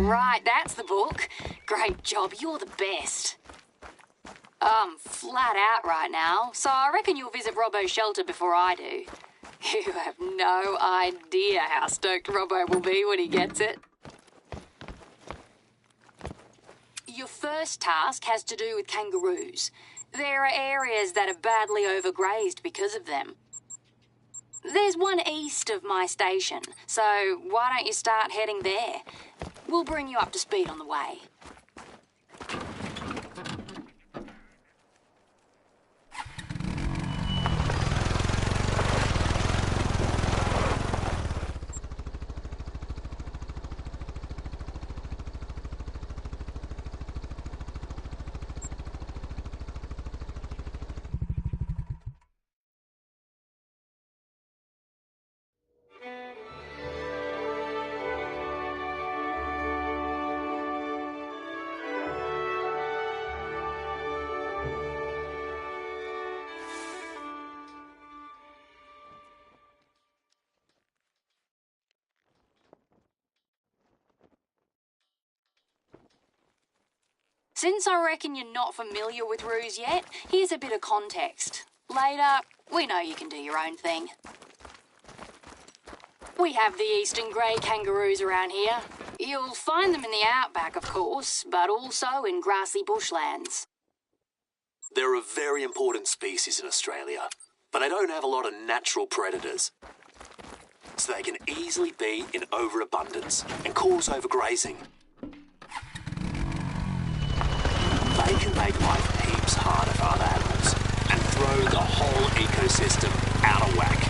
Right, that's the book. Great job, you're the best. I'm flat out right now, so I reckon you'll visit Robbo's shelter before I do. You have no idea how stoked Robbo will be when he gets it. Your first task has to do with kangaroos. There are areas that are badly overgrazed because of them. There's one east of my station, so why don't you start heading there? We'll bring you up to speed on the way. Since I reckon you're not familiar with roos yet, here's a bit of context. Later, we know you can do your own thing. We have the eastern grey kangaroos around here. You'll find them in the outback, of course, but also in grassy bushlands. They're a very important species in Australia, but they don't have a lot of natural predators. So they can easily be in overabundance and cause overgrazing. They can make life heaps harder for other animals and throw the whole ecosystem out of whack.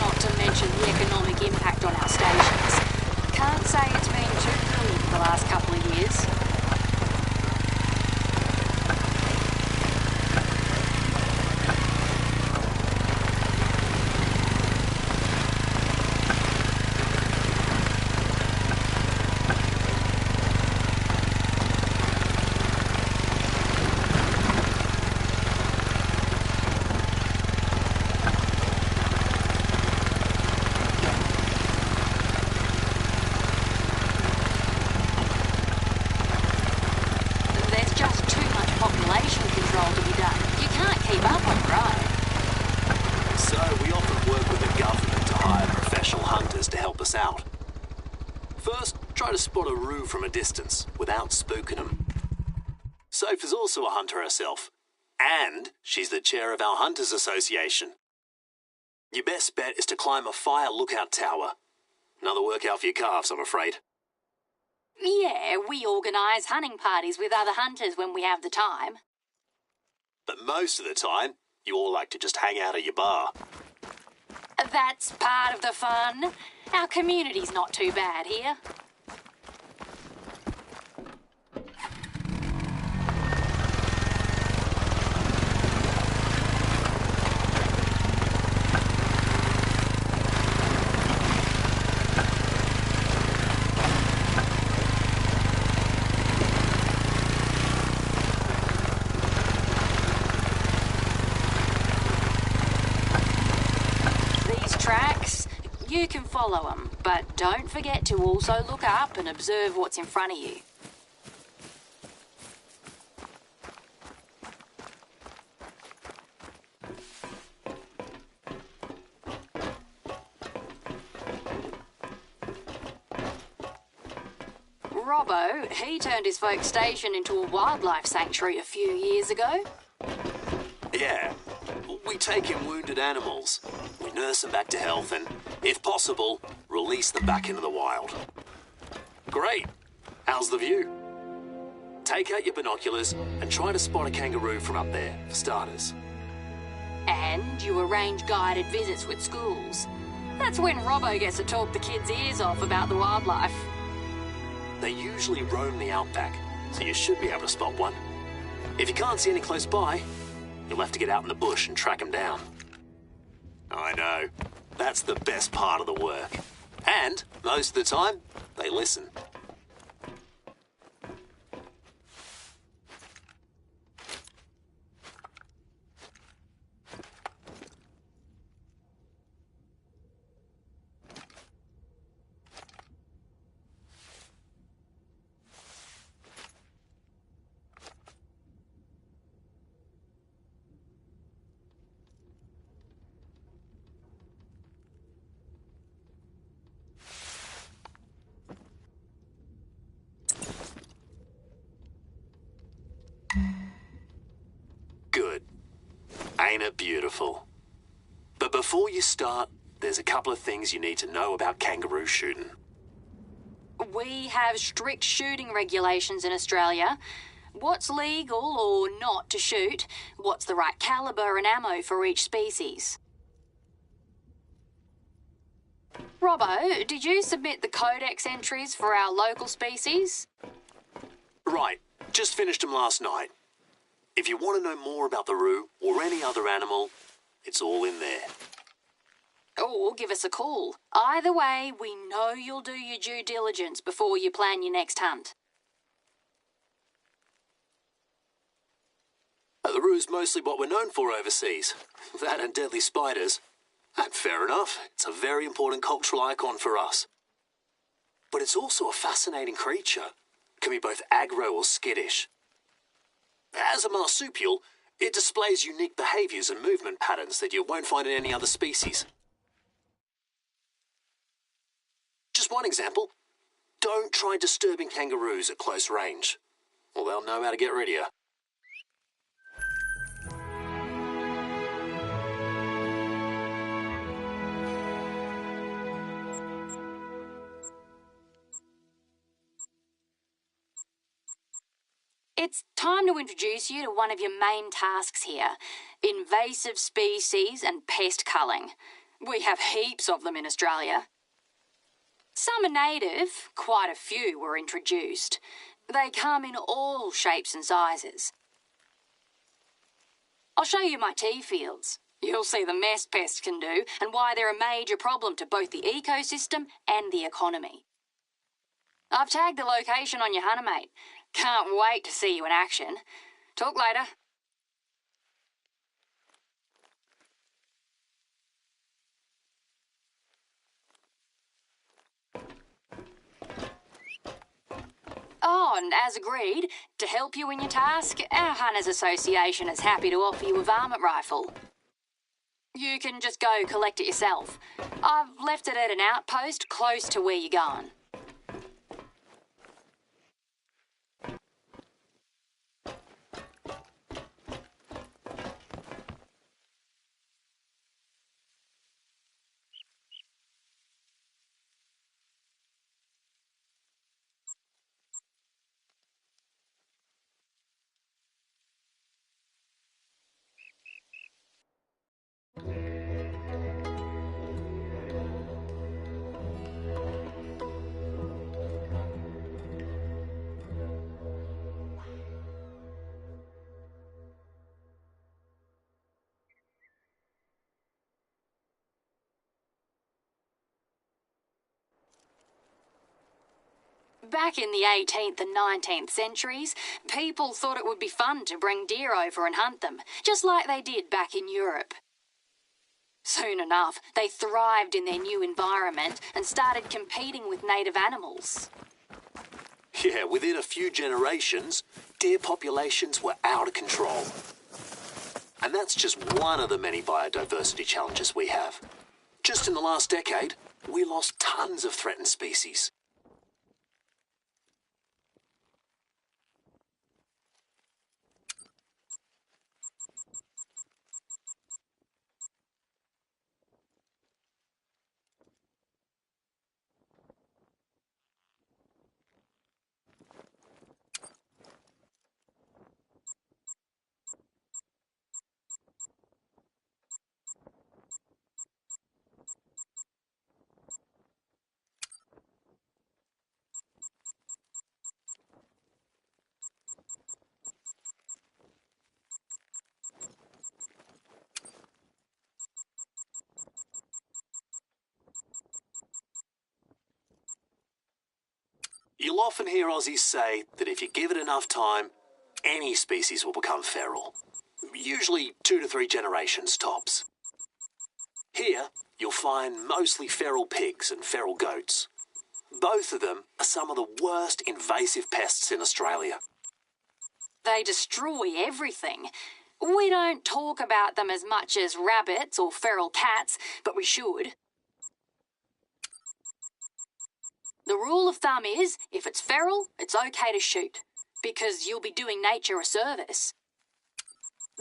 Not to mention the economic impact on our stations. Can't say it's been too good the last couple of years. Out. First, try to spot a roo from a distance without spooking them. Soph is also a hunter herself, and she's the chair of our Hunters Association. Your best bet is to climb a fire lookout tower. Another workout for your calves, I'm afraid. Yeah, we organise hunting parties with other hunters when we have the time. But most of the time, you all like to just hang out at your bar. That's part of the fun. Our community's not too bad here. You can follow them, but don't forget to also look up and observe what's in front of you. Robbo, he turned his folk station into a wildlife sanctuary a few years ago. Yeah, we take in wounded animals. We nurse them back to health and, if possible, release them back into the wild. Great. How's the view? Take out your binoculars and try to spot a kangaroo from up there, for starters. And you arrange guided visits with schools. That's when Robbo gets to talk the kids' ears off about the wildlife. They usually roam the outback, so you should be able to spot one. If you can't see any close by, you'll have to get out in the bush and track them down. I know. That's the best part of the work. And, most of the time, they listen. Ain't it beautiful? But before you start, there's a couple of things you need to know about kangaroo shooting. We have strict shooting regulations in Australia. What's legal or not to shoot? What's the right calibre and ammo for each species? Robbo, did you submit the codex entries for our local species? Right, just finished them last night. If you want to know more about the roo or any other animal, it's all in there. Or give us a call. Either way, we know you'll do your due diligence before you plan your next hunt. The roo's mostly what we're known for overseas. That and deadly spiders. And fair enough, it's a very important cultural icon for us. But it's also a fascinating creature. Can be both aggro or skittish. As a marsupial, it displays unique behaviours and movement patterns that you won't find in any other species. Just one example. Don't try disturbing kangaroos at close range, or they'll know how to get rid of you. It's time to introduce you to one of your main tasks here, invasive species and pest culling. We have heaps of them in Australia. Some are native, quite a few were introduced. They come in all shapes and sizes. I'll show you my tea fields. You'll see the mess pests can do and why they're a major problem to both the ecosystem and the economy. I've tagged the location on your hunter, mate. Can't wait to see you in action. Talk later. Oh, and as agreed, to help you in your task, our Hunters Association is happy to offer you a varmint rifle. You can just go collect it yourself. I've left it at an outpost close to where you're going. Back in the 18th and 19th centuries, people thought it would be fun to bring deer over and hunt them, just like they did back in Europe. Soon enough, they thrived in their new environment and started competing with native animals. Yeah, within a few generations, deer populations were out of control. And that's just one of the many biodiversity challenges we have. Just in the last decade, we lost tons of threatened species. You'll often hear Aussies say that if you give it enough time, any species will become feral. Usually 2 to 3 generations tops. Here, you'll find mostly feral pigs and feral goats. Both of them are some of the worst invasive pests in Australia. They destroy everything. We don't talk about them as much as rabbits or feral cats, but we should. The rule of thumb is, if it's feral, it's okay to shoot, because you'll be doing nature a service.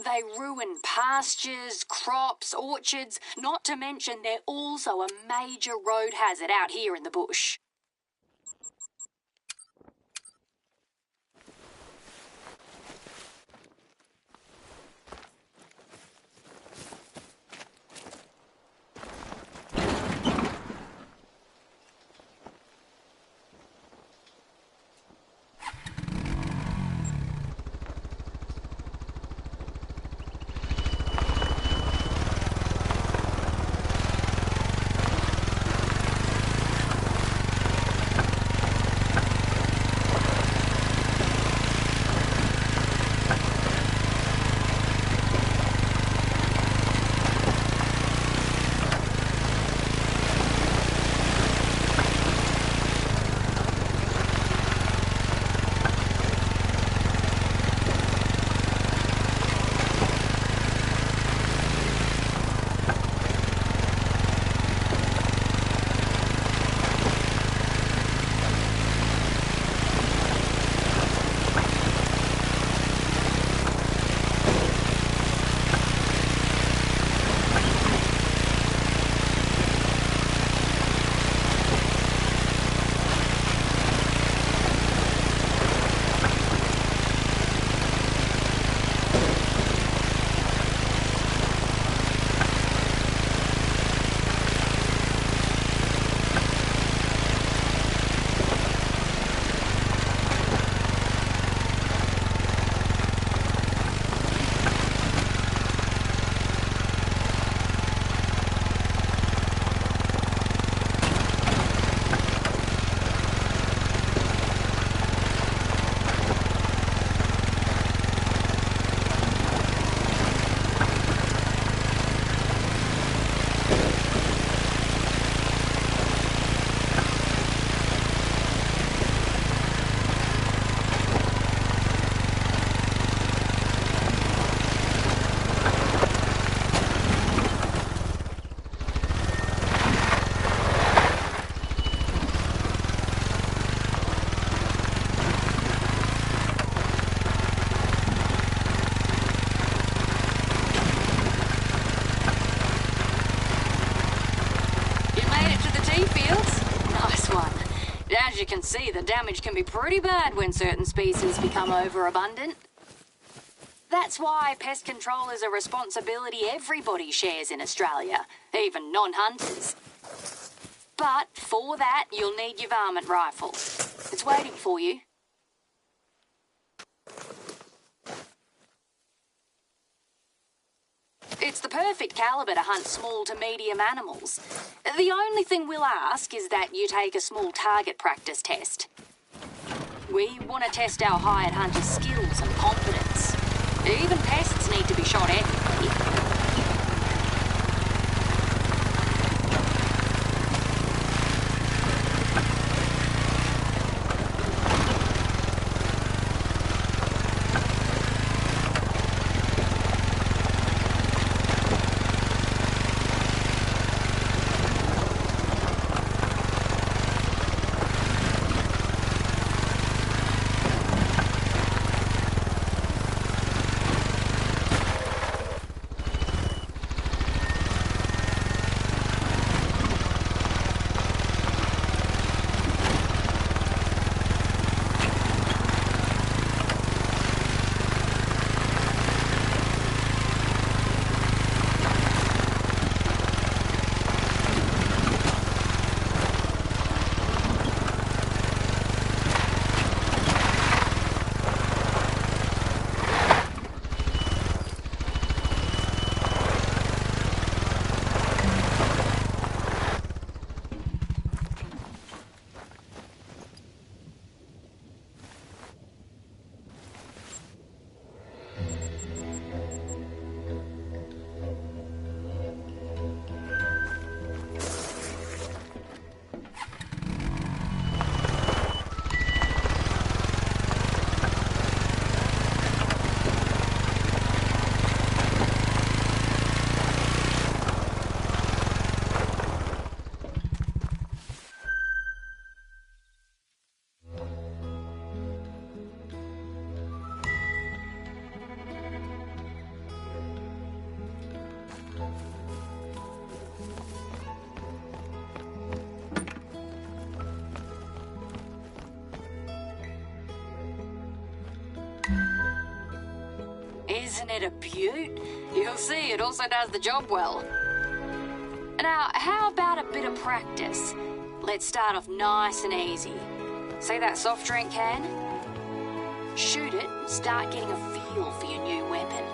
They ruin pastures, crops, orchards, not to mention they're also a major road hazard out here in the bush. As you can see, the damage can be pretty bad when certain species become overabundant. That's why pest control is a responsibility everybody shares in Australia, even non-hunters. But for that, you'll need your varmint rifle. It's waiting for you. It's the perfect caliber to hunt small to medium animals. The only thing we'll ask is that you take a small target practice test. We want to test our hired hunters' skills and confidence. Even pests need to be shot anyway. Isn't it a beaut? You'll see, it also does the job well. Now, how about a bit of practice? Let's start off nice and easy. See that soft drink can? Shoot it and start getting a feel for your new weapon.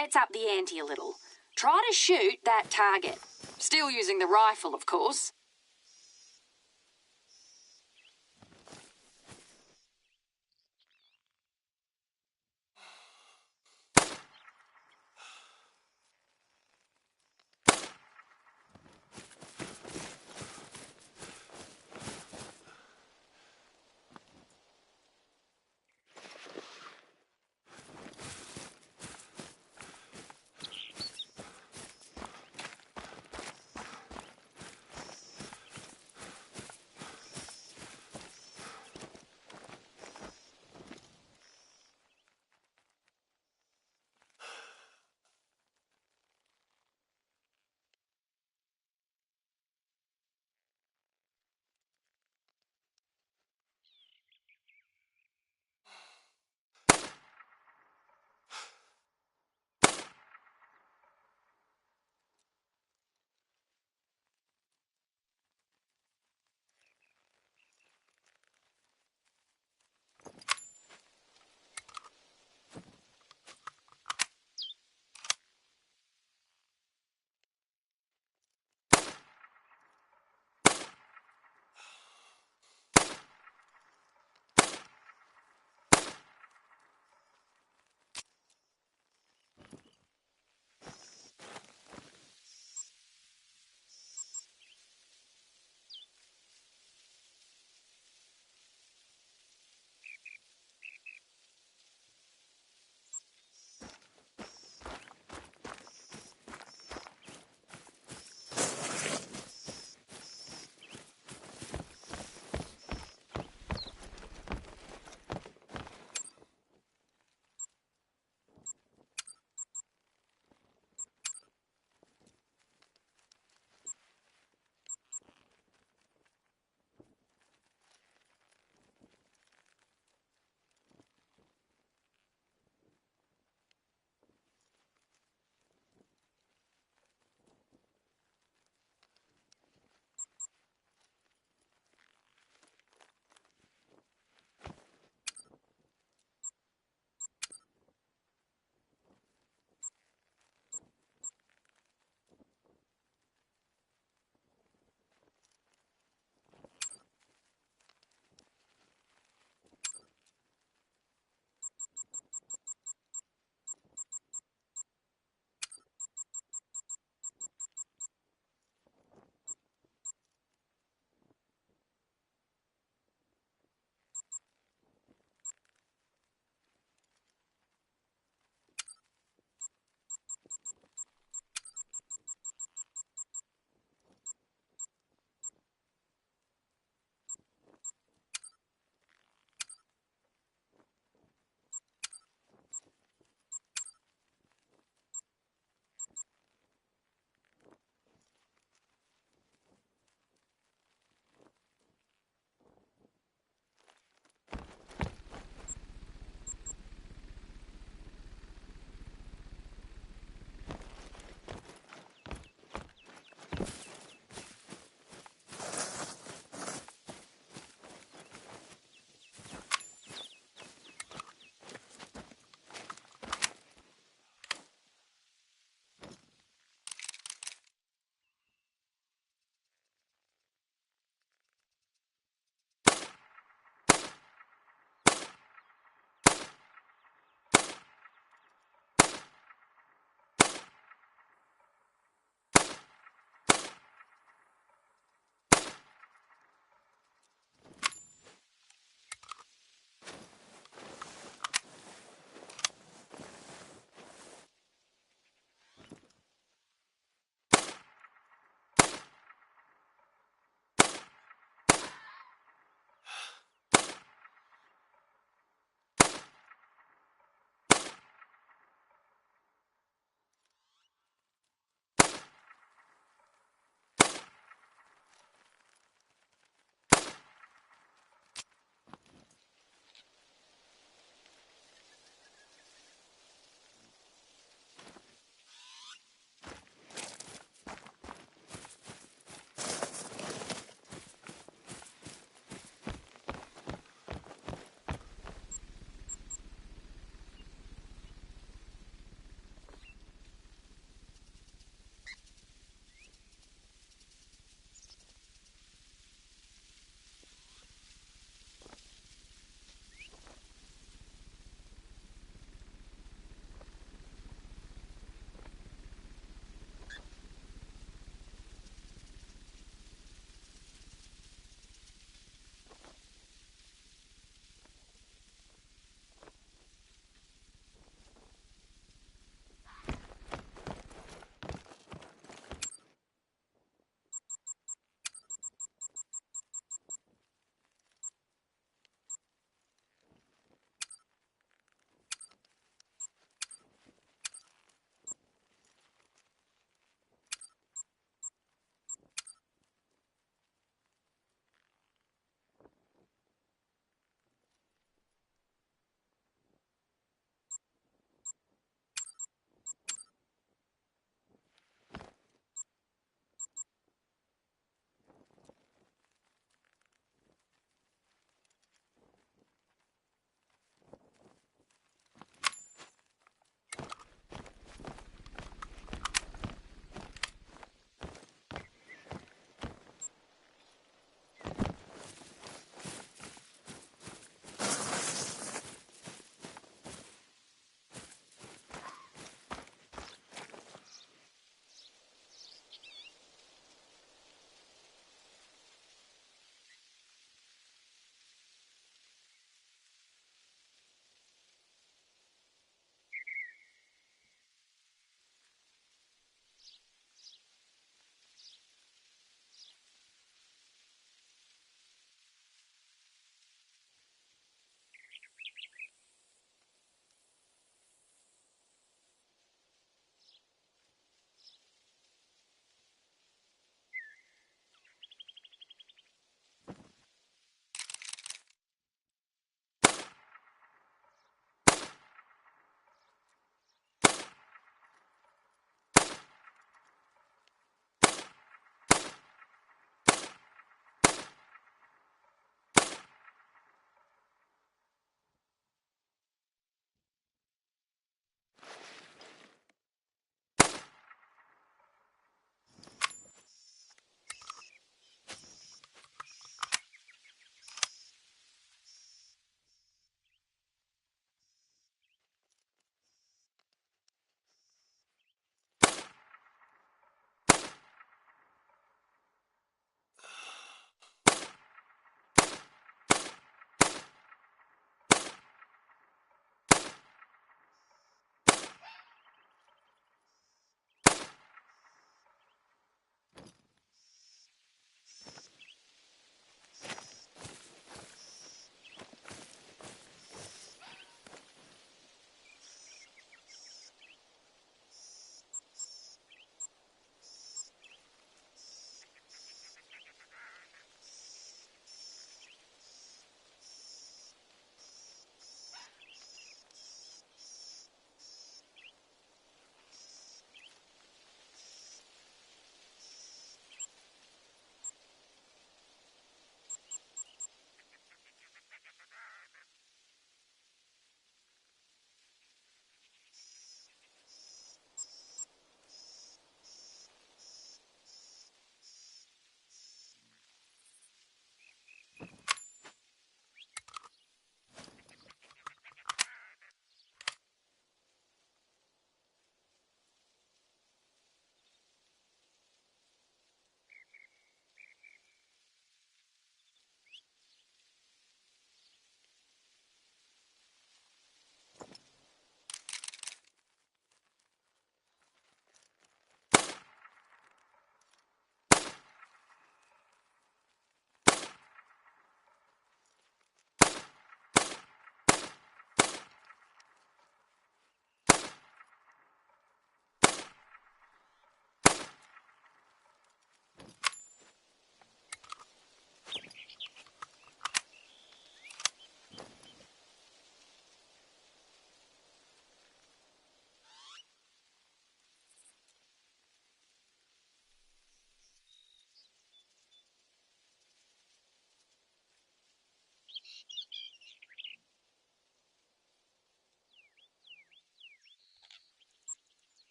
let's up the ante a little. Try to shoot that target. Still using the rifle, of course.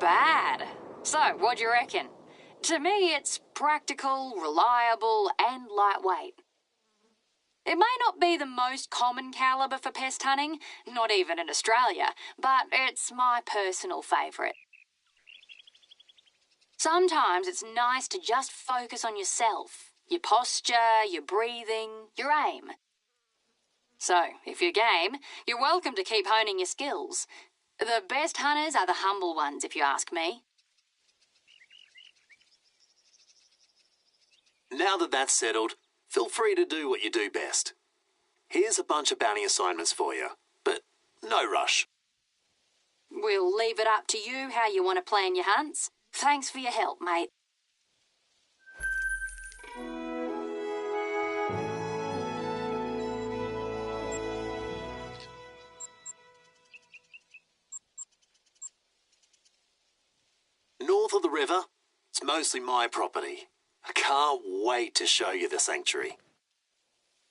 bad. So, what do you reckon? To me, it's practical, reliable, and lightweight. It may not be the most common calibre for pest hunting, not even in Australia, but it's my personal favourite. Sometimes it's nice to just focus on yourself, your posture, your breathing, your aim. So, if you're game, you're welcome to keep honing your skills. The best hunters are the humble ones, if you ask me. Now that that's settled, feel free to do what you do best. Here's a bunch of bounty assignments for you, but no rush. We'll leave it up to you how you want to plan your hunts. Thanks for your help, mate. North of the river, it's mostly my property. I can't wait to show you the sanctuary.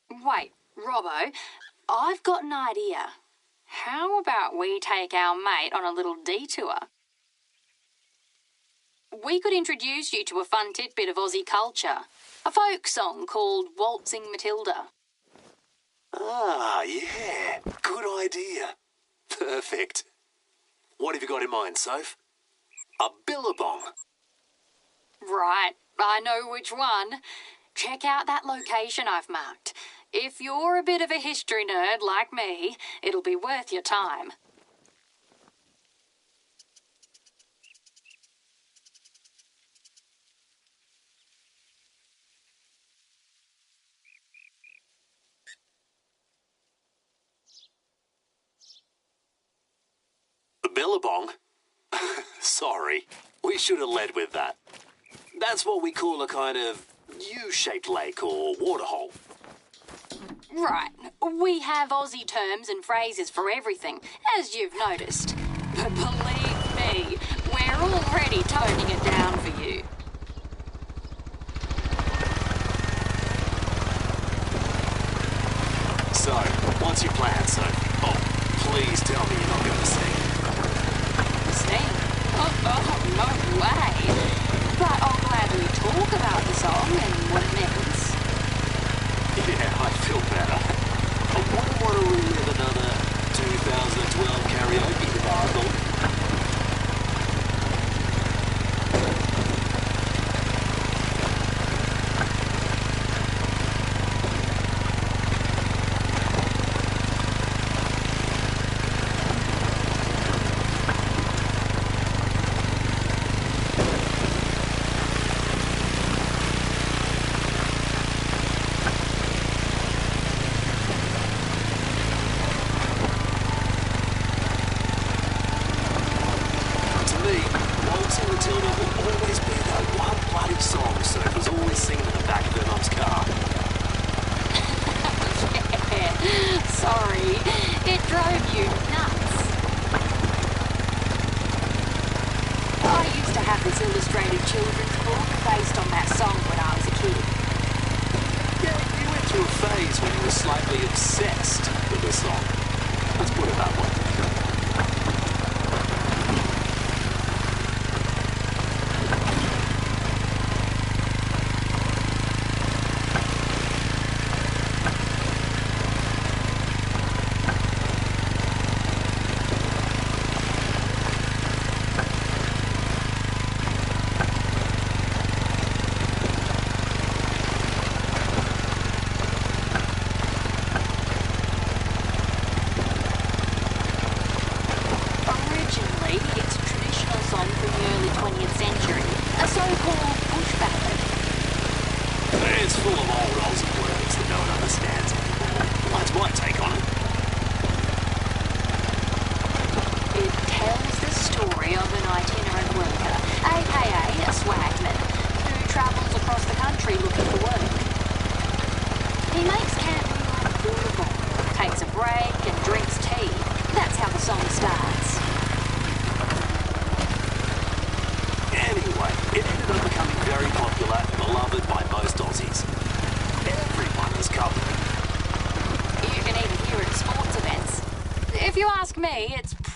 Wait, Robbo, I've got an idea. How about we take our mate on a little detour? We could introduce you to a fun tidbit of Aussie culture. A folk song called Waltzing Matilda. Ah, yeah. Good idea. Perfect. What have you got in mind, Soph? A billabong. Right, I know which one. Check out that location I've marked. If you're a bit of a history nerd like me, it'll be worth your time. A billabong? Sorry, we should have led with that. That's what we call a kind of U-shaped lake or waterhole. Right, we have Aussie terms and phrases for everything, as you've noticed. But believe me, we're already toning it down for you. So, what's your plan, Soph? Oh, please tell me you're not going to sing. Sing? Oh, no way. But I'll gladly talk about the song and what it means. Yeah, I feel better. I wouldn't want to relive another 2012 karaoke debacle.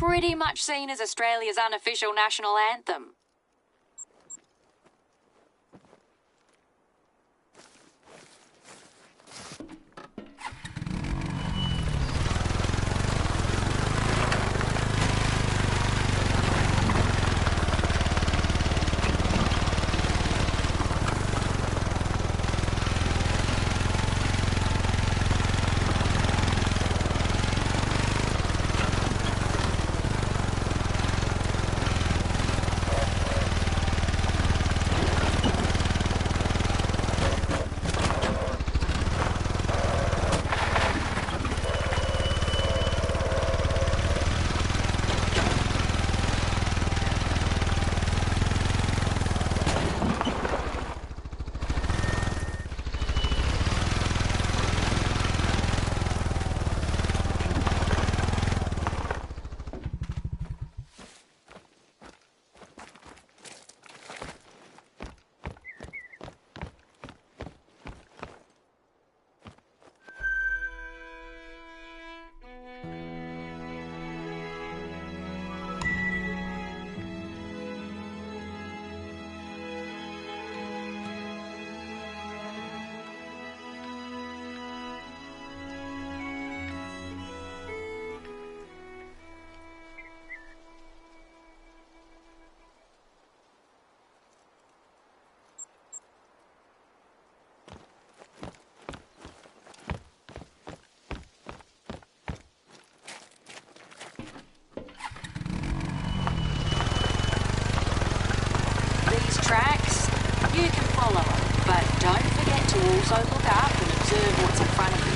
pretty much seen as Australia's unofficial national anthem. Tracks, you can follow them, but don't forget to also look up and observe what's in front of you.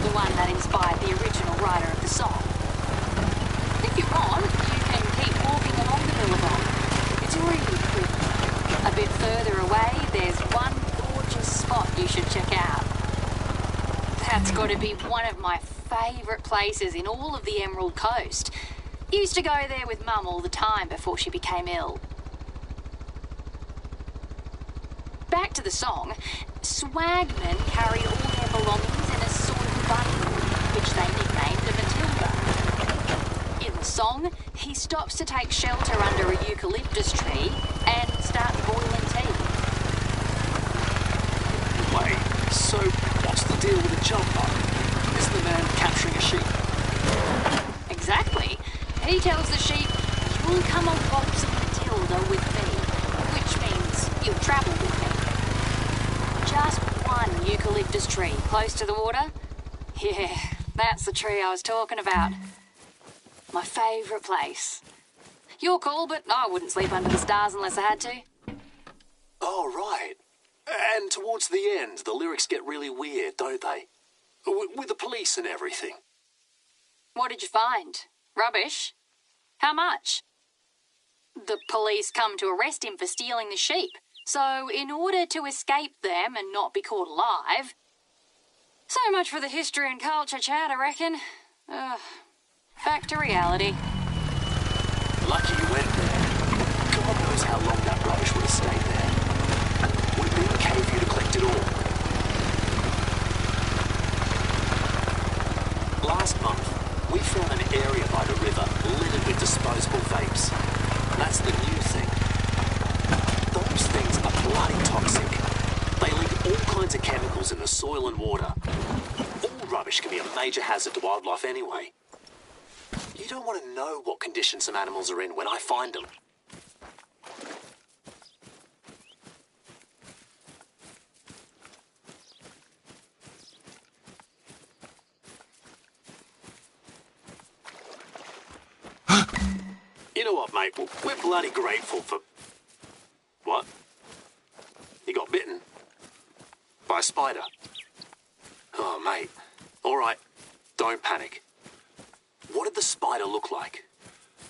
the one that inspired the original writer of the song. If you want, you can keep walking along the Billabong. It's really pretty. A bit further away, there's one gorgeous spot you should check out. That's got to be one of my favourite places in all of the Emerald Coast. Used to go there with Mum all the time before she became ill. Back to the song, swagmen carry all their belongings in a sort of bundle, which they nicknamed a Matilda. In the song, he stops to take shelter under a eucalyptus tree and starts boiling tea. Wait, so what's the deal with the jumper? Isn't the man capturing a sheep? Exactly. He tells the sheep, "You'll come on waltzing Matilda with me," which means you'll travel with me. Just one eucalyptus tree close to the water. Yeah, that's the tree I was talking about. My favourite place. Your call, but I wouldn't sleep under the stars unless I had to. Oh, right. And towards the end, the lyrics get really weird, don't they? With the police and everything. What did you find? Rubbish? How much? The police come to arrest him for stealing the sheep. So, in order to escape them and not be caught alive... So much for the history and culture chat, I reckon. Back to reality. Lucky you went there. God knows how long that rubbish would have stayed there. Would have been okay for you to collect it all. Last month, we found an area by the river littered with disposable vapes. That's the new thing. Those things are bloody toxic. They leak all kinds of chemicals in the soil and water. All rubbish can be a major hazard to wildlife anyway. You don't want to know what condition some animals are in when I find them. You know what, mate? We're bloody grateful for... What? You got bitten? By a spider? Oh, mate. All right. Don't panic. What did the spider look like?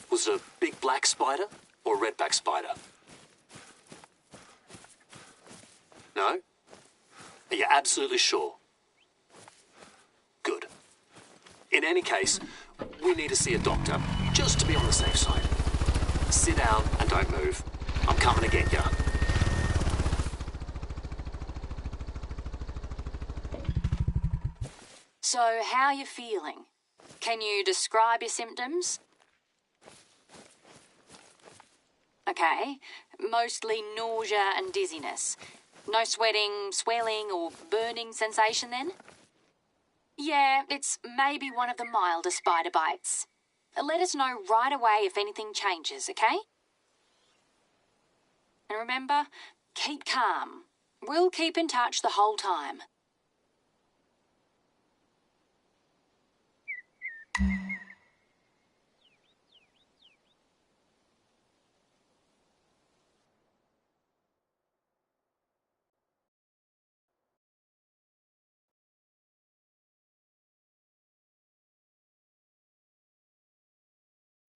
Was it a big black spider or a redback spider? No? Are you absolutely sure? Good. In any case, we need to see a doctor, just to be on the safe side. Sit down and don't move. I'm coming to get you. So, how are you feeling? Can you describe your symptoms? Okay, mostly nausea and dizziness. No sweating, swelling or burning sensation then? Yeah, it's maybe one of the milder spider bites. Let us know right away if anything changes, okay? And remember, keep calm. We'll keep in touch the whole time.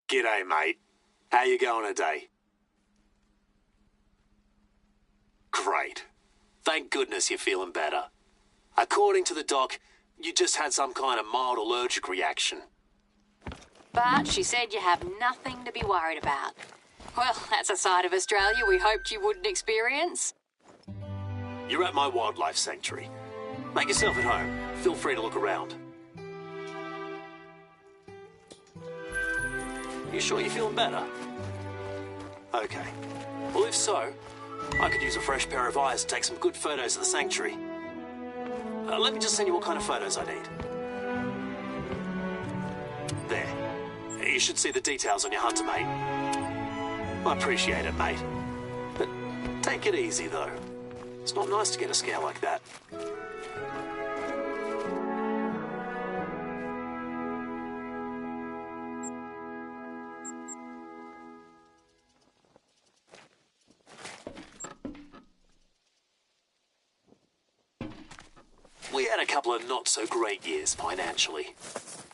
G'day, mate. How you going today? Great. Thank goodness you're feeling better. According to the doc, you just had some kind of mild allergic reaction. But she said you have nothing to be worried about. Well, that's a side of Australia we hoped you wouldn't experience. You're at my wildlife sanctuary. Make yourself at home. Feel free to look around. You sure you're feeling better? Okay. Well, if so, I could use a fresh pair of eyes to take some good photos of the sanctuary. Let me just send you what kind of photos I need. There. You should see the details on your hunter, mate. I appreciate it, mate. But take it easy, though. It's not nice to get a scare like that. We had a couple of not-so-great years financially.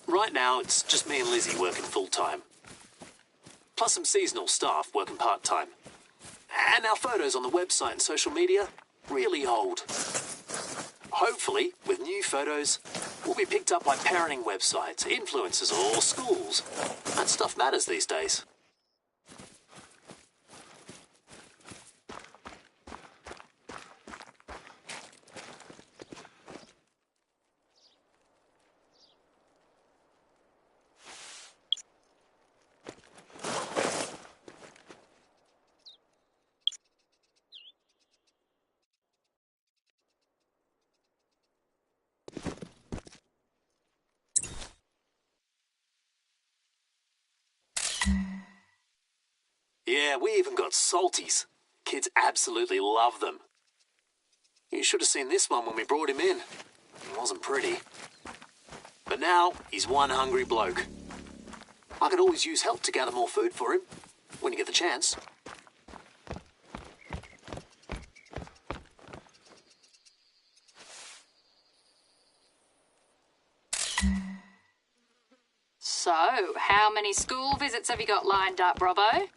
Right now, it's just me and Lizzie working full-time. Plus some seasonal staff working part-time. And our photos on the website and social media, really old. Hopefully, with new photos, we'll be picked up by parenting websites, influencers, or schools. That stuff matters these days. Yeah, we even got salties. Kids absolutely love them. You should have seen this one when we brought him in. He wasn't pretty. But now, he's one hungry bloke. I could always use help to gather more food for him, when you get the chance. So, how many school visits have you got lined up, Robbo?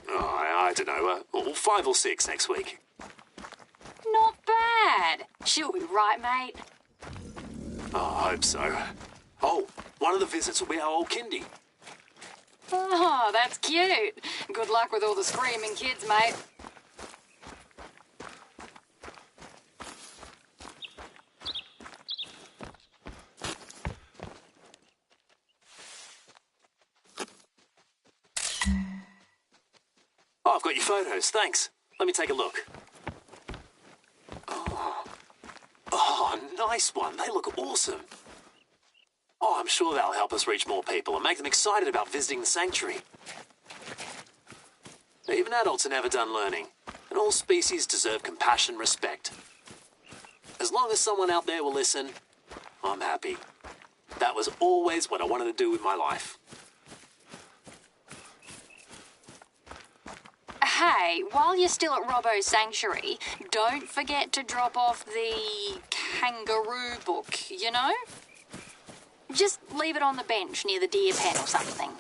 Oh, I don't know, 5 or 6 next week. Not bad. She'll be right, mate. Oh, I hope so. Oh, one of the visits will be our old kindy. Oh, that's cute. Good luck with all the screaming kids, mate. Oh, I've got your photos, thanks. Let me take a look. Oh, nice one. They look awesome. Oh, I'm sure that'll help us reach more people and make them excited about visiting the sanctuary. Even adults are never done learning, and all species deserve compassion and respect. As long as someone out there will listen, I'm happy. That was always what I wanted to do with my life. Hey, while you're still at Robbo's Sanctuary, don't forget to drop off the kangaroo book, you know? Just leave it on the bench near the deer pen or something.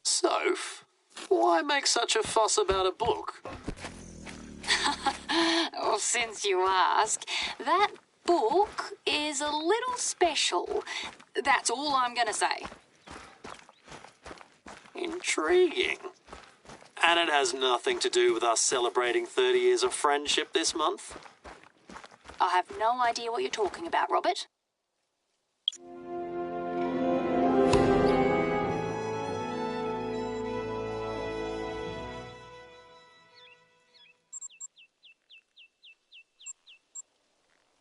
Soph, why make such a fuss about a book? Well, since you ask, that book is a little special. That's all I'm going to say. Intriguing. And it has nothing to do with us celebrating 30 years of friendship this month? I have no idea what you're talking about, Robert.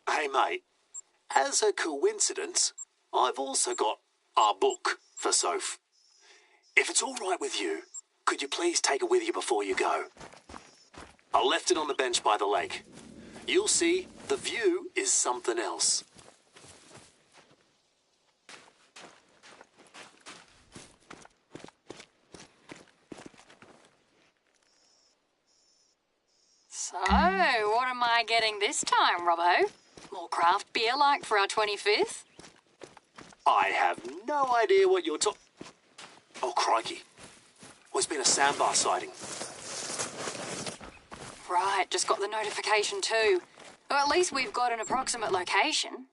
Hey, mate, as a coincidence, I've also got our book for Soph. If it's all right with you, could you please take it with you before you go? I left it on the bench by the lake. You'll see the view is something else. So, what am I getting this time, Robbo? More craft beer like for our 25th? I have no idea what you're talking... Oh, crikey. There's been a sandbar sighting. Right, just got the notification too. Well, at least we've got an approximate location.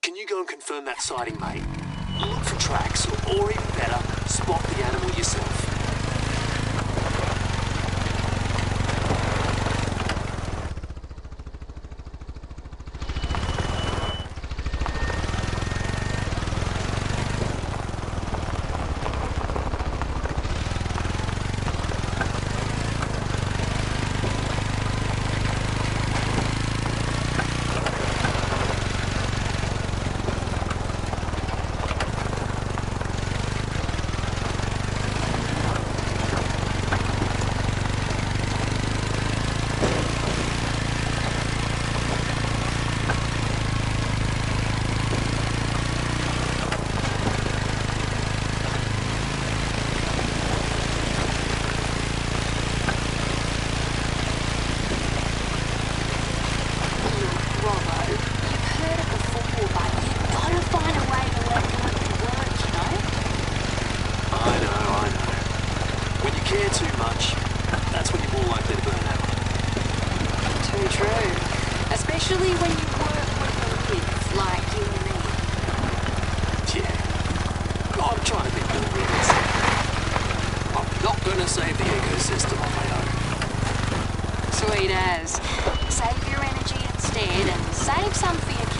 Can you go and confirm that sighting, mate? Look for tracks, or even better, spot the animal yourself. too much, that's when you're more likely to burn out. Too true. Especially when you work with the kids like you and me. Yeah. I'm trying to be more realistic. I'm not going to save the ecosystem on my own. Sweet as. Save your energy instead and save some for your